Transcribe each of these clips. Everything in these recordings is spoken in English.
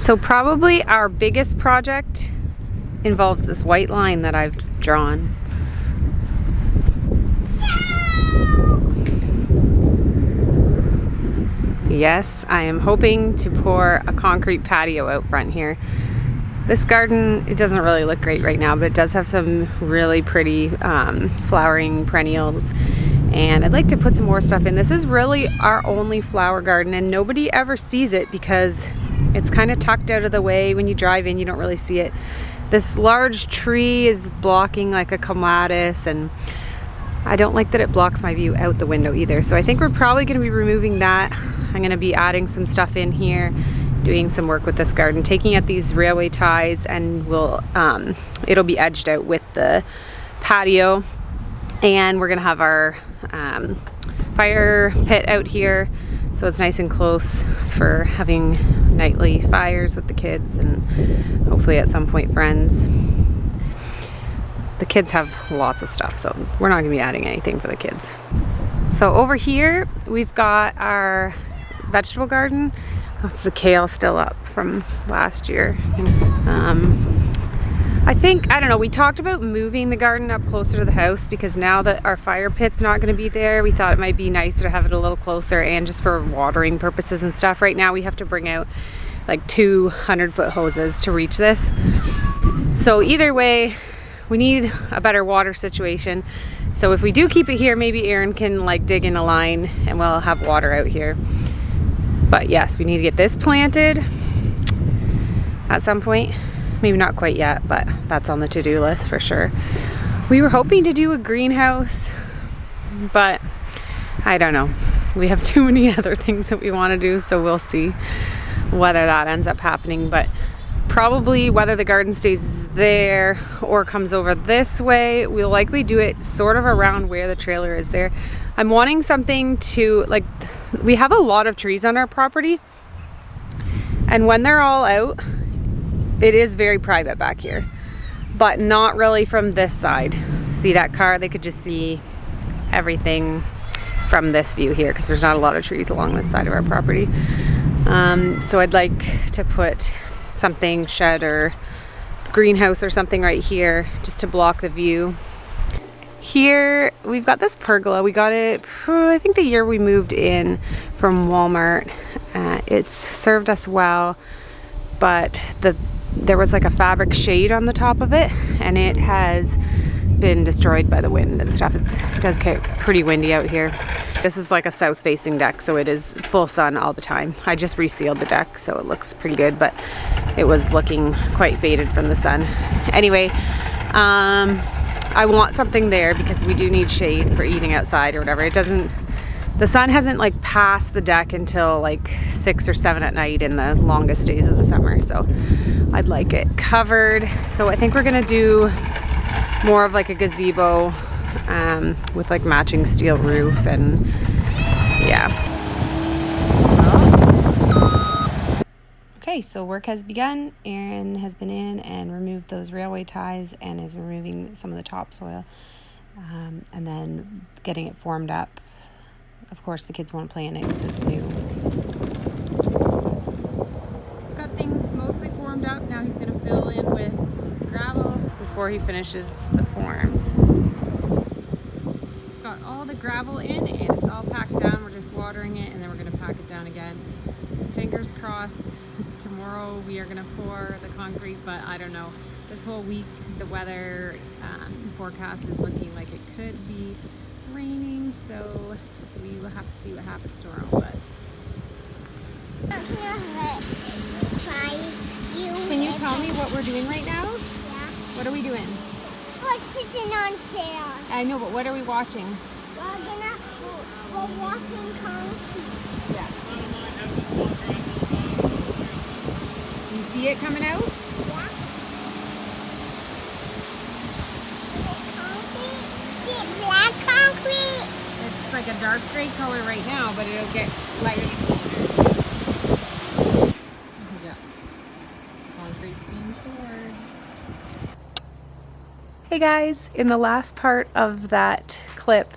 So probably our biggest project involves this white line that I've drawn. Yes, I am hoping to pour a concrete patio out front here. This garden, it doesn't really look great right now, but it does have some really pretty flowering perennials. And I'd like to put some more stuff in. This is really our only flower garden, and nobody ever sees it because it's kind of tucked out of the way. When you drive in, you don't really see it. This large tree is blocking like a clematis, and I don't like that it blocks my view out the window either. So I think we're probably going to be removing that. I'm going to be adding some stuff in here, doing some work with this garden, taking out these railway ties, and it'll be edged out with the patio. And we're going to have our fire pit out here, so it's nice and close for having nightly fires with the kids and hopefully at some point friends. The kids have lots of stuff, so we're not going to be adding anything for the kids. So over here we've got our vegetable garden. That's the kale still up from last year. I don't know, we talked about moving the garden up closer to the house because now that our fire pit's not going to be there, we thought it might be nicer to have it a little closer, and just for watering purposes and stuff. Right now we have to bring out like 200-foot hoses to reach this. So either way, we need a better water situation. So if we do keep it here, maybe Aaron can like dig in a line and we'll have water out here. But yes, we need to get this planted at some point. Maybe not quite yet, but that's on the to-do list for sure. We were hoping to do a greenhouse, but I don't know. We have too many other things that we want to do, so we'll see whether that ends up happening. But probably whether the garden stays there or comes over this way, we'll likely do it sort of around where the trailer is there. I'm wanting something to, like, we have a lot of trees on our property, and when they're all out, it is very private back here, but not really from this side. See that car? They could just see everything from this view here because there's not a lot of trees along this side of our property. So I'd like to put something, shed or greenhouse or something right here just to block the view. Here we've got this pergola. We got it, I think, the year we moved in from Walmart. It's served us well, but there was like a fabric shade on the top of it, and it has been destroyed by the wind and stuff. It does get pretty windy out here. This is like a south facing deck, so it is full sun all the time. I just resealed the deck, so it looks pretty good, but it was looking quite faded from the sun. Anyway, I want something there because we do need shade for eating outside or whatever. The sun hasn't like passed the deck until like 6 or 7 at night in the longest days of the summer, so I'd like it covered. So I think we're gonna do more of like a gazebo with like matching steel roof, and yeah. Okay, so work has begun. Aaron has been in and removed those railway ties and is removing some of the topsoil, and then getting it formed up. Of course, the kids won't play in it because it's new. Got things mostly formed up. Now he's going to fill in with gravel before he finishes the forms. Got all the gravel in and it's all packed down. We're just watering it, and then we're going to pack it down again. Fingers crossed. Tomorrow we are going to pour the concrete, but I don't know. This whole week the weather forecast is looking like it could be raining, so we will have to see what happens tomorrow. But can you tell me what we're doing right now? Yeah. What are we doing? We're sitting on chairs. I know, but what are we watching? We're watching concrete. Yeah. Do you see it coming out? Yeah. Concrete? Is it black concrete? It's like a dark gray color right now, but it'll get lighter. Yeah. Concrete's being poured. Hey guys, in the last part of that clip,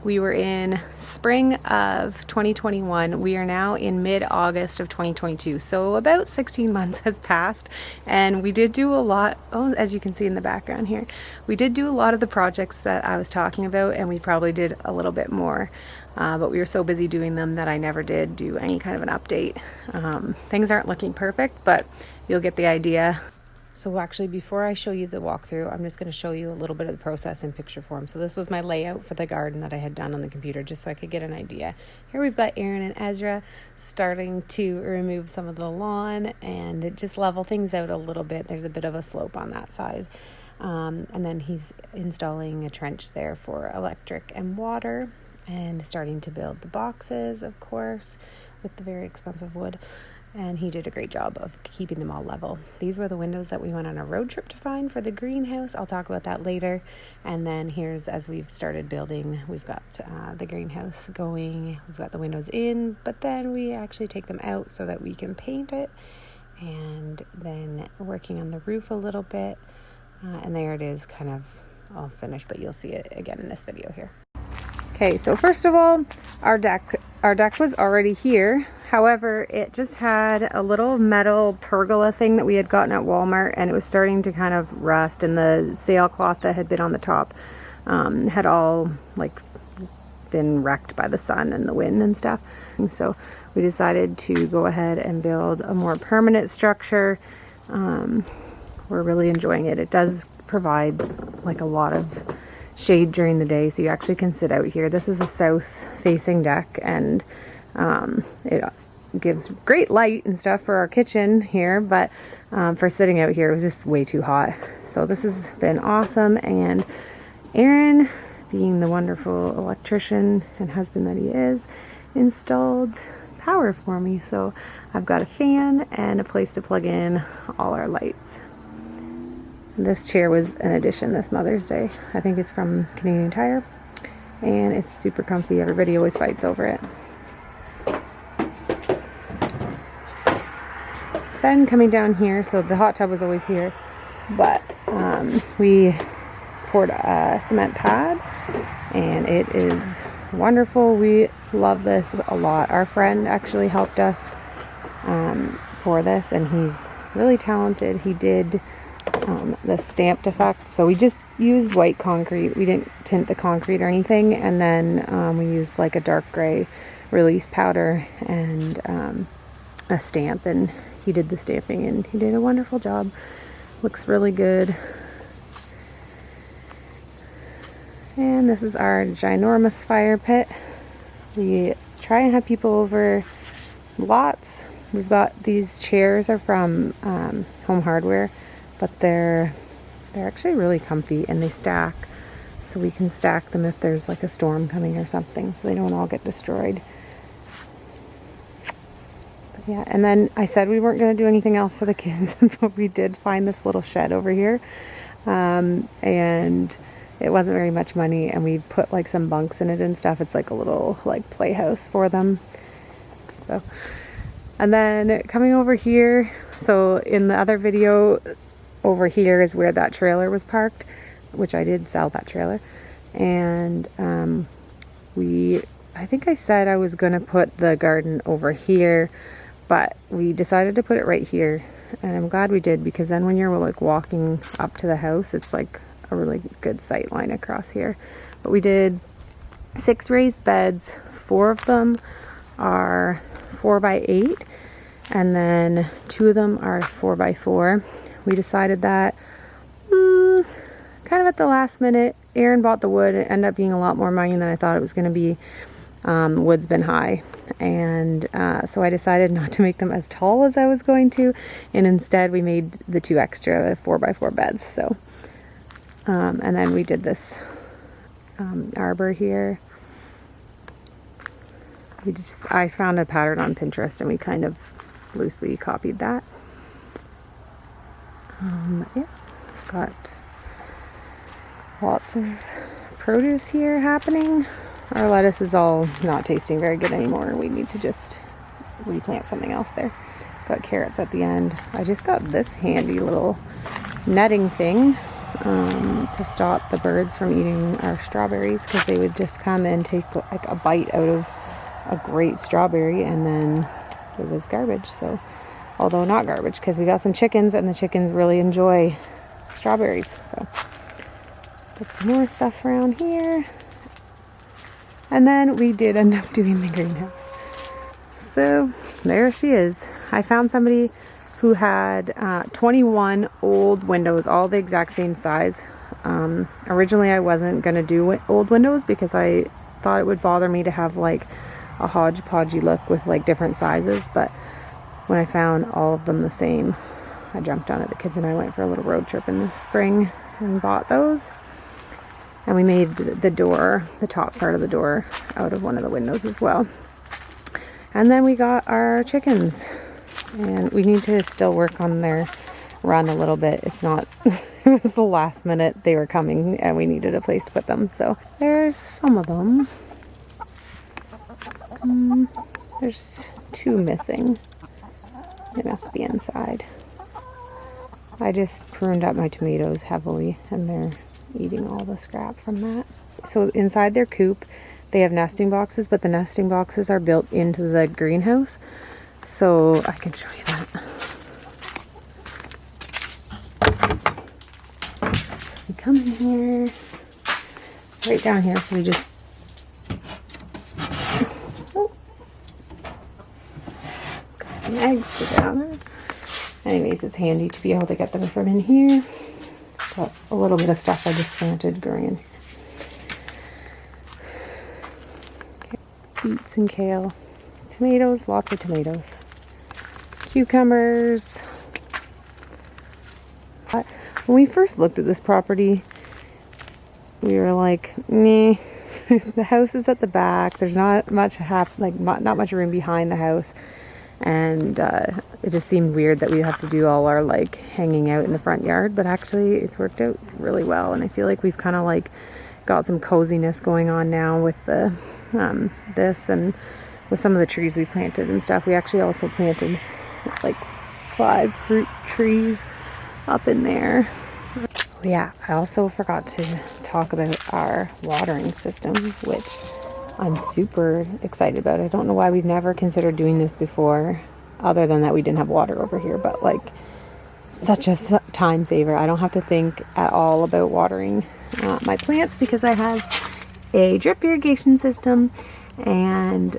We were in spring of 2021. We are now in mid-August of 2022. So about 16 months has passed, and we did do a lot, oh, as you can see in the background here, we did do a lot of the projects that I was talking about, and we probably did a little bit more. But we were so busy doing them that I never did do any kind of an update. Things aren't looking perfect, but you'll get the idea. So actually, before I show you the walkthrough, I'm just going to show you a little bit of the process in picture form. So this was my layout for the garden that I had done on the computer, just so I could get an idea. Here we've got Aaron and Ezra starting to remove some of the lawn and just level things out a little bit. There's a bit of a slope on that side. And then he's installing a trench there for electric and water, and starting to build the boxes, of course, with the very expensive wood. And he did a great job of keeping them all level. These were the windows that we went on a road trip to find for the greenhouse. I'll talk about that later. And then here's, as we've started building, we've got the greenhouse going. We've got the windows in, but then we actually take them out so that we can paint it. And then working on the roof a little bit. And there it is, kind of all finished, but you'll see it again in this video here. Okay, so first of all, our deck was already here. However, it just had a little metal pergola thing that we had gotten at Walmart, and it was starting to kind of rust, and the sailcloth that had been on the top had all like been wrecked by the sun and the wind and stuff. And so we decided to go ahead and build a more permanent structure. We're really enjoying it. It does provide like a lot of shade during the day, so you actually can sit out here. This is a south facing deck, and it gives great light and stuff for our kitchen here, but for sitting out here it was just way too hot. So this has been awesome, and Aaron, being the wonderful electrician and husband that he is, installed power for me. So I've got a fan and a place to plug in all our lights. This chair was an addition this Mother's Day. I think it's from Canadian Tire, and it's super comfy. Everybody always fights over it. Then coming down here, so the hot tub was always here, but we poured a cement pad, and it is wonderful. We love this a lot. Our friend actually helped us pour this, and he's really talented. He did the stamped effect, so we just used white concrete. We didn't tint the concrete or anything, and then we used like a dark gray release powder and a stamp, and he did the stamping, and he did a wonderful job. Looks really good. And this is our ginormous fire pit. We try and have people over lots. We've got these chairs are from Home Hardware, but they're actually really comfy, and they stack, so we can stack them if there's like a storm coming or something, so they don't all get destroyed. But yeah, and then I said we weren't going to do anything else for the kids, but we did find this little shed over here, and it wasn't very much money, and we put like some bunks in it and stuff. It's like a little like playhouse for them. So, and then coming over here, so in the other video, over here is where that trailer was parked, which I did sell that trailer. And I think I said I was going to put the garden over here, but we decided to put it right here. And I'm glad we did, because then when you're like walking up to the house, it's like a really good sight line across here. But we did 6 raised beds. 4 of them are 4x8, and then 2 of them are 4x4. We decided that kind of at the last minute. Aaron bought the wood. It ended up being a lot more money than I thought it was going to be. Wood's been high, and so I decided not to make them as tall as I was going to, and instead we made the 2 extra 4x4 beds. So and then we did this arbor here. I found a pattern on Pinterest, and we kind of loosely copied that. Yeah, got lots of produce here happening. Our lettuce is all not tasting very good anymore. We need to just replant something else there. Got carrots at the end. I just got this handy little netting thing to stop the birds from eating our strawberries, because they would just come and take like a bite out of a great strawberry and then it was garbage. So, although not garbage, because we got some chickens and the chickens really enjoy strawberries. So put some more stuff around here, and then we did end up doing the greenhouse. So there she is. I found somebody who had 21 old windows, all the exact same size. Originally I wasn't gonna do old windows because I thought it would bother me to have like a hodgepodgey look with like different sizes, but when I found all of them the same, I jumped on it. The kids and I went for a little road trip in the spring and bought those, and we made the door, the top part of the door, out of one of the windows as well. And then we got our chickens, and we need to still work on their run a little bit. It's not it was the last minute they were coming and we needed a place to put them. So there's some of them. There's 2 missing. They must be inside. I just pruned up my tomatoes heavily and they're eating all the scrap from that. So inside their coop they have nesting boxes, but the nesting boxes are built into the greenhouse. So I can show you that. We come in here. It's right down here, so we just got some eggs to down there. Anyways, it's handy to be able to get them from in here. Got a little bit of stuff I just planted growing in here. Okay. Beets and kale. Tomatoes, lots of tomatoes. Cucumbers. When we first looked at this property, we were like, nah. The house is at the back. There's not much not much room behind the house, and it just seemed weird that we have to do all our like hanging out in the front yard. But actually, it's worked out really well, and I feel like we've kind of like got some coziness going on now with the this and with some of the trees we planted and stuff. We actually also planted like 5 fruit trees up in there. Oh yeah, I also forgot to talk about our watering system, which I'm super excited about. I don't know why we've never considered doing this before, other than that we didn't have water over here, but like such a time saver. I don't have to think at all about watering my plants because I have a drip irrigation system, and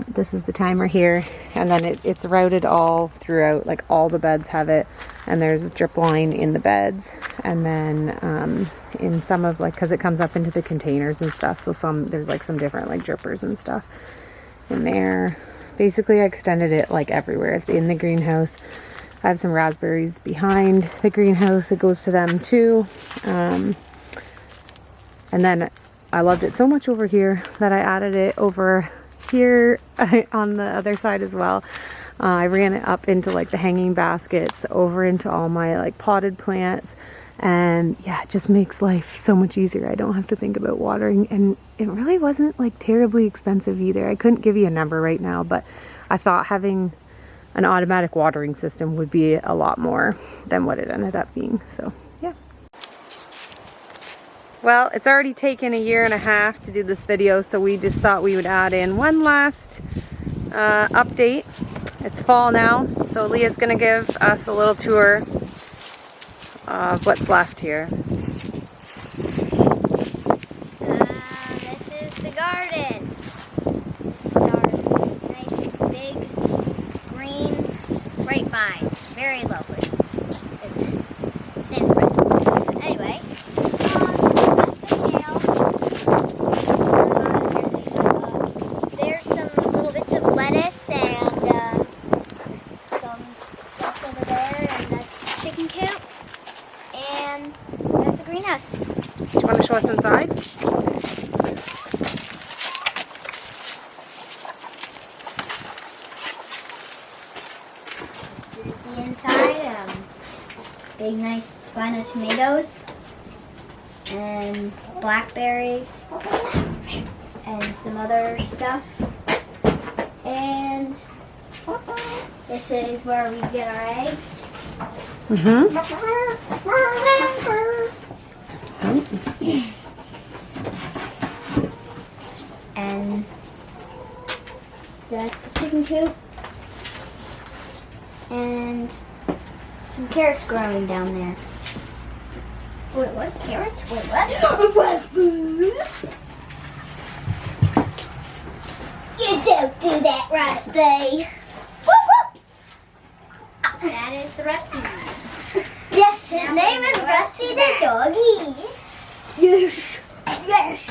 this is the timer here, and then it's routed all throughout, like all the beds have it, and there's a drip line in the beds, and then in some of like, because it comes up into the containers and stuff, so there's like some different like drippers and stuff in there. Basically I extended it like everywhere. It's in the greenhouse. I have some raspberries behind the greenhouse, it goes to them too, and then I loved it so much over here that I added it over here on the other side as well. I ran it up into like the hanging baskets, over into all my like potted plants, and yeah, it just makes life so much easier. I don't have to think about watering, and it really wasn't like terribly expensive either. I couldn't give you a number right now, but I thought having an automatic watering system would be a lot more than what it ended up being. So yeah. Well, it's already taken 1.5 years to do this video, so we just thought we would add in one last update. It's fall now, so Leah's gonna give us a little tour of what's left here. This is the garden. This is our nice big green grapevine. Very lovely, isn't it? Same spread. Anyway. There's some little bits of lettuce and some stuff over there, and that's the chicken coop, and that's the greenhouse. Do you want to show us inside? This is the inside. Big nice vine of tomatoes and blackberries and some other stuff. And this is where we get our eggs. And that's the chicken coop. And some carrots growing down there. Wait, what? Carrots? Wait, what? Rusty! You don't do that, Rusty! Woo-hoo! That is the Rusty one. Yes, his name is Rusty the doggy. Yes, yes.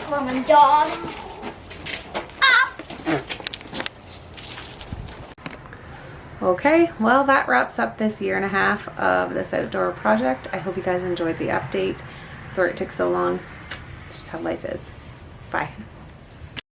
Come on, dog. Okay, well that wraps up this year and a half of this outdoor project. I hope you guys enjoyed the update. Sorry it took so long. It's just how life is. Bye.